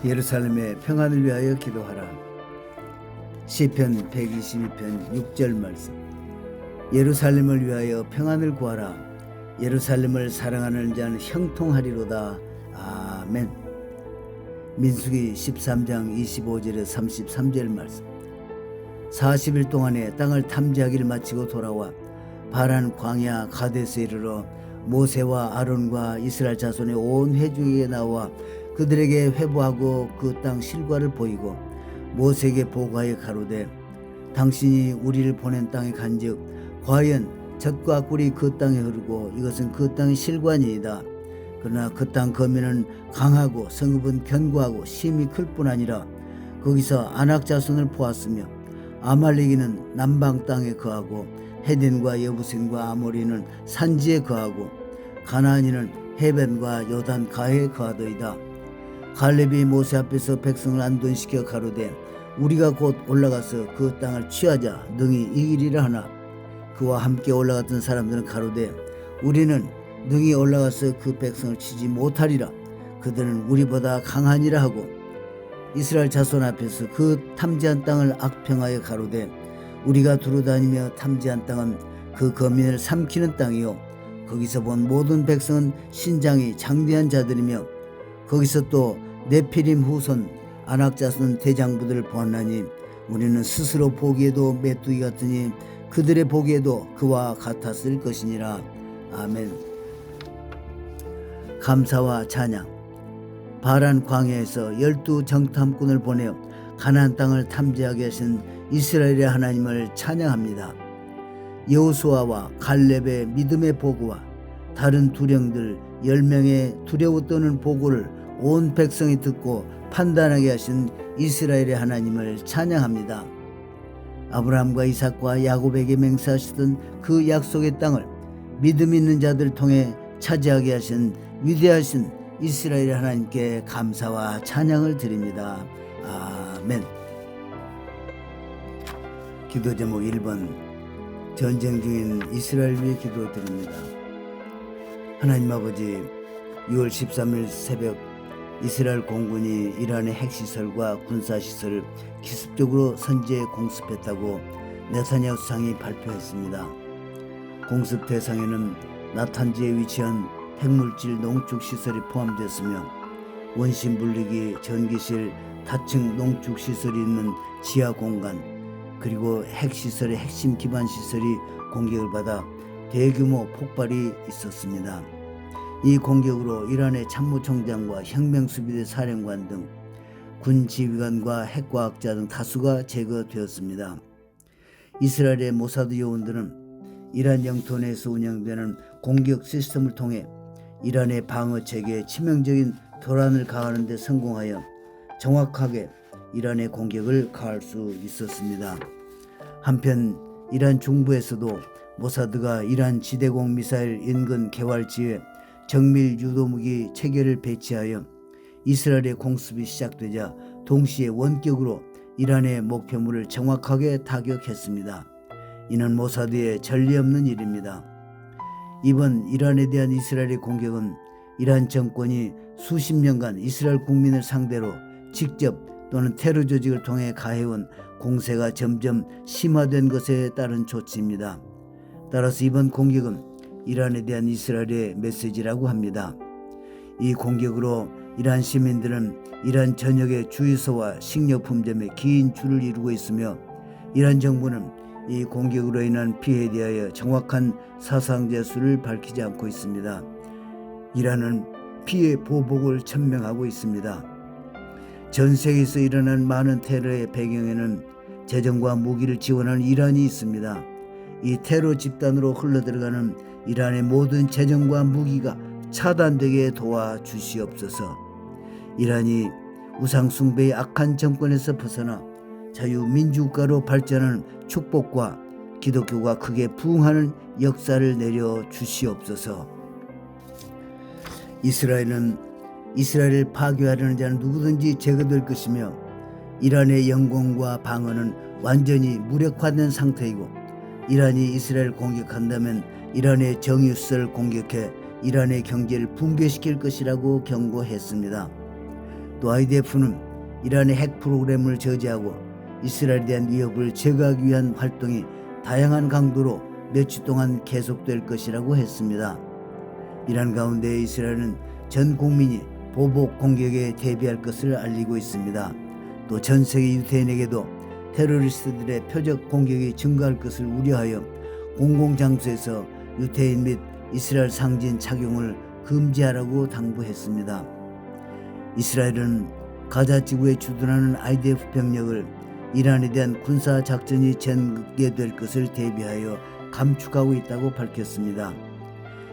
예루살렘의 평안을 위하여 기도하라. 시편 122편 6절 말씀. 예루살렘을 위하여 평안을 구하라. 예루살렘을 사랑하는 자는 형통하리로다. 아멘. 민수기 13장 25절에 33절 말씀. 40일 동안에 땅을 탐지하기를 마치고 돌아와 바란 광야 가데스에 이르러 모세와 아론과 이스라엘 자손의 온 회중에게 나와 그들에게 회부하고 그 땅 실과를 보이고 모세에게 보고하여 가로되 당신이 우리를 보낸 땅에 간즉 과연 젖과 꿀이 그 땅에 흐르고 이것은 그 땅의 실과니이다. 그러나 그 땅 거민은 강하고 성읍은 견고하고 심히 클 뿐 아니라 거기서 아낙 자손을 보았으며 아말렉이는 남방 땅에 거하고 헤덴과 여부신과 아모리는 산지에 거하고 가나안인은 헤벤과 요단 가에 거하더이다. 갈렙이 모세 앞에서 백성을 안돈시켜 가로되 우리가 곧 올라가서 그 땅을 취하자 능히 이기리라 하나 그와 함께 올라갔던 사람들은 가로되 우리는 능히 올라가서 그 백성을 치지 못하리라. 그들은 우리보다 강하니라 하고 이스라엘 자손 앞에서 그 탐지한 땅을 악평하여 가로되 우리가 두루다니며 탐지한 땅은 그 거민을 삼키는 땅이요 거기서 본 모든 백성은 신장이 장대한 자들이며 거기서 또 네피림 후손 아낙 자손 대장부들을 보았나니 우리는 스스로 보기에도 메뚜기 같으니 그들의 보기에도 그와 같았을 것이니라. 아멘. 감사와 찬양. 바란 광야에서 12 정탐꾼을 보내어 가나안 땅을 탐지하게 하신 이스라엘의 하나님을 찬양합니다. 여호수아와 갈렙의 믿음의 보고와 다른 두령들 10명의 두려워 떠는 보고를 온 백성이 듣고 판단하게 하신 이스라엘의 하나님을 찬양합니다. 아브라함과 이삭과 야곱에게 맹세하시던 그 약속의 땅을 믿음 있는 자들을 통해 차지하게 하신 위대하신 이스라엘의 하나님께 감사와 찬양을 드립니다. 아멘. 기도 제목 1번. 전쟁 중인 이스라엘 위해 기도 드립니다. 하나님 아버지, 6월 13일 새벽 이스라엘 공군이 이란의 핵시설과 군사시설을 기습적으로 선제에 공습했다고 네타냐후 수상이 발표했습니다. 공습 대상에는 나탄지에 위치한 핵물질 농축시설이 포함되었으며 원심 분리기, 전기실, 다층 농축시설이 있는 지하 공간 그리고 핵시설의 핵심 기반 시설이 공격을 받아 대규모 폭발이 있었습니다. 이 공격으로 이란의 참모총장과 혁명수비대 사령관 등 군 지휘관과 핵과학자 등 다수가 제거되었습니다. 이스라엘의 모사드 요원들은 이란 영토 내에서 운영되는 공격 시스템을 통해 이란의 방어체계에 치명적인 도란을 가하는 데 성공하여 정확하게 이란의 공격을 가할 수 있었습니다. 한편 이란 중부에서도 모사드가 이란 지대공 미사일 인근 개활지에 정밀 유도무기 체계를 배치하여 이스라엘의 공습이 시작되자 동시에 원격으로 이란의 목표물을 정확하게 타격했습니다. 이는 모사드의 전례 없는 일입니다. 이번 이란에 대한 이스라엘의 공격은 이란 정권이 수십 년간 이스라엘 국민을 상대로 직접 또는 테러 조직을 통해 가해온 공세가 점점 심화된 것에 따른 조치입니다. 따라서 이번 공격은 이란에 대한 이스라엘의 메시지라고 합니다. 이 공격으로 이란 시민들은 이란 전역의 주유소와 식료품점에 긴 줄을 이루고 있으며 이란 정부는 이 공격으로 인한 피해에 대하여 정확한 사상자 수를 밝히지 않고 있습니다. 이란은 피해 보복을 천명하고 있습니다. 전 세계에서 일어난 많은 테러의 배경에는 재정과 무기를 지원하는 이란이 있습니다. 이 테러 집단으로 흘러들어가는 이란의 모든 재정과 무기가 차단되게 도와주시옵소서. 이란이 우상숭배의 악한 정권에서 벗어나 자유민주국가로 발전하는 축복과 기독교가 크게 부흥하는 역사를 내려주시옵소서. 이스라엘을 파괴하려는 자는 누구든지 제거될 것이며 이란의 영공과 방어는 완전히 무력화된 상태이고 이란이 이스라엘을 공격한다면 이란의 정유시설을 공격해 이란의 경제를 붕괴시킬 것이라고 경고했습니다. 또 IDF는 이란의 핵 프로그램을 저지하고 이스라엘에 대한 위협을 제거하기 위한 활동이 다양한 강도로 몇 주 동안 계속될 것이라고 했습니다. 이란 가운데 이스라엘은 전 국민이 보복 공격에 대비할 것을 알리고 있습니다. 또 전 세계 유태인에게도 테러리스트들의 표적 공격이 증가할 것을 우려하여 공공장소에서 유태인 및 이스라엘 상징 착용을 금지하라고 당부했습니다. 이스라엘은 가자 지구에 주둔하는 IDF 병력을 이란에 대한 군사 작전이 전개될 것을 대비하여 감축하고 있다고 밝혔습니다.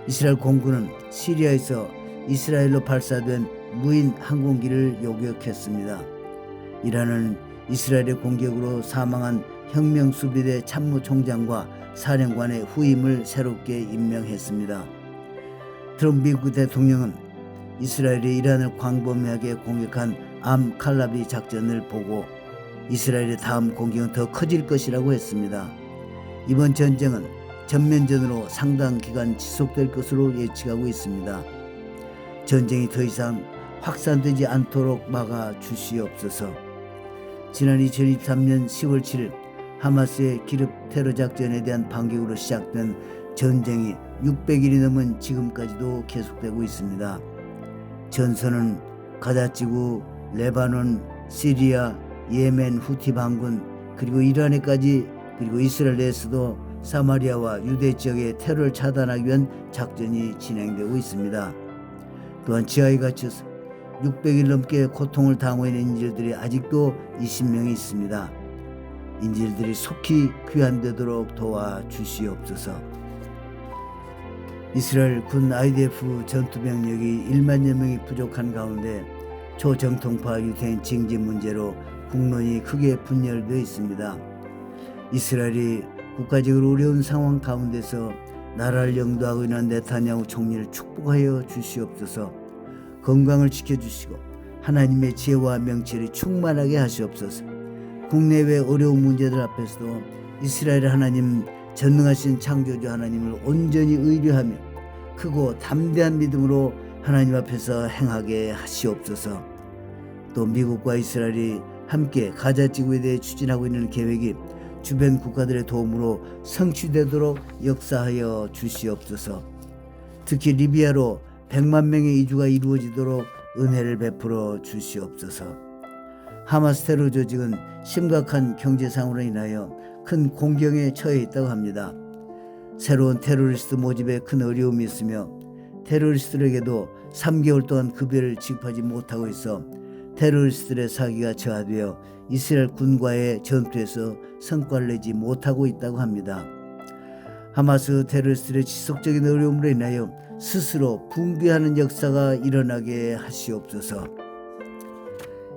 이스라엘 공군은 시리아에서 이스라엘로 발사된 무인 항공기를 요격했습니다. 이란은 이스라엘의 공격으로 사망한 혁명수비대 참모총장과 사령관의 후임을 새롭게 임명했습니다. 트럼프 미국 대통령은 이스라엘이 이란을 광범위하게 공격한 암칼라비 작전을 보고 이스라엘의 다음 공격은 더 커질 것이라고 했습니다. 이번 전쟁은 전면전으로 상당 기간 지속될 것으로 예측하고 있습니다. 전쟁이 더 이상 확산되지 않도록 막아 주시옵소서. 지난 2023년 10월 7일 하마스의 기습 테러 작전에 대한 반격으로 시작된 전쟁이 600일이 넘은 지금까지도 계속되고 있습니다. 전선은 가자지구, 레바논, 시리아, 예멘 후티 반군, 그리고 이란에까지, 그리고 이스라엘 내에서도 사마리아와 유대 지역의 테러를 차단하기 위한 작전이 진행되고 있습니다. 또한 지하에 갇혀서 600일 넘게 고통을 당하고 있는 인질들이 아직도 20명이 있습니다. 인질들이 속히 귀환되도록 도와주시옵소서. 이스라엘 군 IDF 전투병력이 1만여 명이 부족한 가운데 초정통파 유태인 징집 문제로 국론이 크게 분열되어 있습니다. 이스라엘이 국가적으로 어려운 상황 가운데서 나라를 영도하고 있는 네타냐후 총리를 축복하여 주시옵소서. 건강을 지켜주시고 하나님의 지혜와 명철이 충만하게 하시옵소서. 국내외 어려운 문제들 앞에서도 이스라엘 하나님, 전능하신 창조주 하나님을 온전히 의뢰하며 크고 담대한 믿음으로 하나님 앞에서 행하게 하시옵소서. 또 미국과 이스라엘이 함께 가자 지구에 대해 추진하고 있는 계획이 주변 국가들의 도움으로 성취되도록 역사하여 주시옵소서. 특히 리비아로 100만 명의 이주가 이루어지도록 은혜를 베풀어 주시옵소서. 하마스 테러 조직은 심각한 경제상으로 인하여 큰 공경에 처해 있다고 합니다. 새로운 테러리스트 모집에 큰 어려움이 있으며 테러리스트들에게도 3개월 동안 급여를 지급하지 못하고 있어 테러리스트들의 사기가 저하되어 이스라엘 군과의 전투에서 성과를 내지 못하고 있다고 합니다. 하마스 테러리스트들의 지속적인 어려움으로 인하여 스스로 붕괴하는 역사가 일어나게 하시옵소서.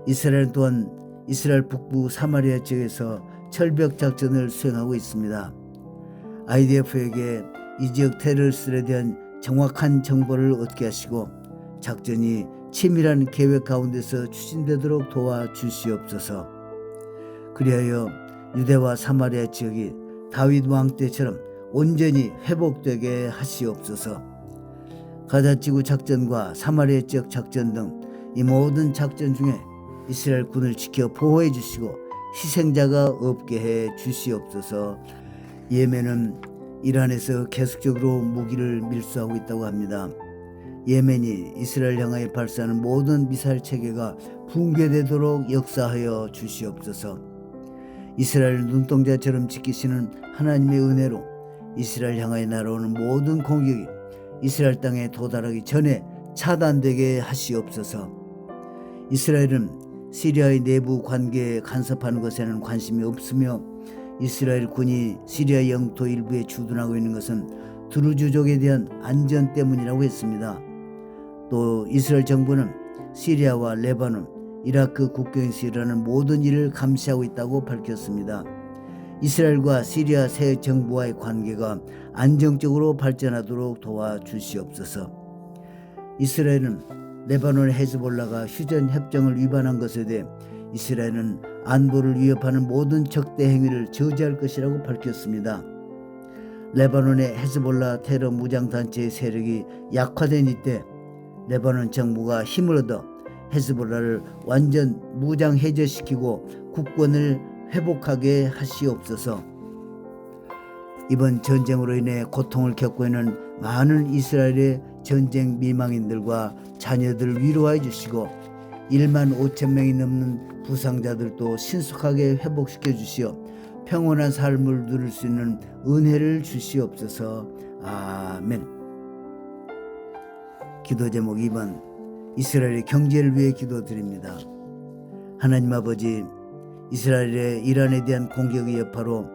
이스라엘 또한 이스라엘 북부 사마리아 지역에서 철벽 작전을 수행하고 있습니다. IDF에게 이 지역 테러리스트에 대한 정확한 정보를 얻게 하시고 작전이 치밀한 계획 가운데서 추진되도록 도와주시옵소서. 그리하여 유대와 사마리아 지역이 다윗 왕 때처럼 온전히 회복되게 하시옵소서. 가자지구 작전과 사마리아 지역 작전 등 이 모든 작전 중에 이스라엘 군을 지켜 보호해 주시고 희생자가 없게 해 주시옵소서. 예멘은 이란에서 계속적으로 무기를 밀수하고 있다고 합니다. 예멘이 이스라엘 향하여 발사하는 모든 미사일 체계가 붕괴되도록 역사하여 주시옵소서. 이스라엘 눈동자처럼 지키시는 하나님의 은혜로 이스라엘 향하여 날아오는 모든 공격이 이스라엘 땅에 도달하기 전에 차단되게 하시옵소서. 이스라엘은 시리아의 내부 관계에 간섭하는 것에는 관심이 없으며 이스라엘 군이 시리아 영토 일부에 주둔하고 있는 것은 드루즈족에 대한 안전 때문이라고 했습니다. 또 이스라엘 정부는 시리아와 레바논, 이라크 국경에서 일어나는 모든 일을 감시하고 있다고 밝혔습니다. 이스라엘과 시리아 새 정부와의 관계가 안정적으로 발전하도록 도와주시옵소서. 이스라엘은 레바논의 헤즈볼라가 휴전 협정을 위반한 것에 대해 이스라엘은 안보를 위협하는 모든 적대 행위를 저지할 것이라고 밝혔습니다. 레바논의 헤즈볼라 테러 무장단체의 세력이 약화된 이때 레바논 정부가 힘을 얻어 헤즈볼라를 완전 무장 해제시키고 국권을 회복하게 하시옵소서. 이번 전쟁으로 인해 고통을 겪고 있는 많은 이스라엘의 전쟁 미망인들과 자녀들을 위로해 주시고 1만 5천 명이 넘는 부상자들도 신속하게 회복시켜 주시어 평온한 삶을 누릴 수 있는 은혜를 주시옵소서. 아멘. 기도 제목 2번, 이스라엘의 경제를 위해 기도드립니다. 하나님 아버지, 이스라엘의 이란에 대한 공격의 여파로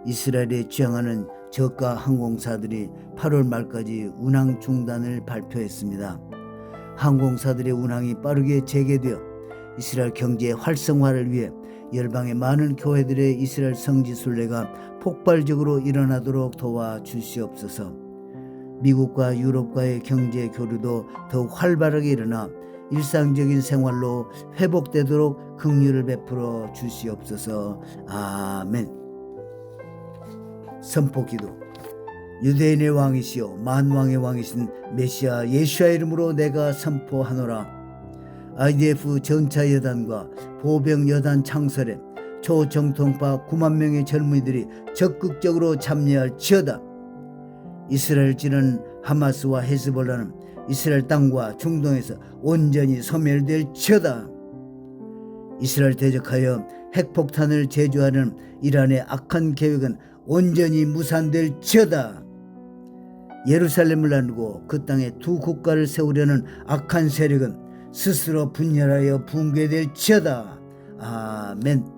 이스라엘에 주행하는 저가 항공사들이 8월 말까지 운항 중단을 발표했습니다. 항공사들의 운항이 빠르게 재개되어 이스라엘 경제의 활성화를 위해 열방의 많은 교회들의 이스라엘 성지 순례가 폭발적으로 일어나도록 도와주시옵소서. 미국과 유럽과의 경제 교류도 더욱 활발하게 일어나 일상적인 생활로 회복되도록 긍휼을 베풀어 주시옵소서. 아멘. 선포기도. 유대인의 왕이시요 만왕의 왕이신 메시아 예수와 이름으로 내가 선포하노라. IDF 전차 여단과 보병 여단 창설에 초정통파 9만 명의 젊은이들이 적극적으로 참여할지어다. 이스라엘 찌는 하마스와 헤즈볼라는 이스라엘 땅과 중동에서 온전히 소멸될지어다. 이스라엘 대적하여 핵폭탄을 제조하는 이란의 악한 계획은 온전히 무산될지어다. 예루살렘을 나누고 그 땅에 두 국가를 세우려는 악한 세력은 스스로 분열하여 붕괴될지어다. 아멘.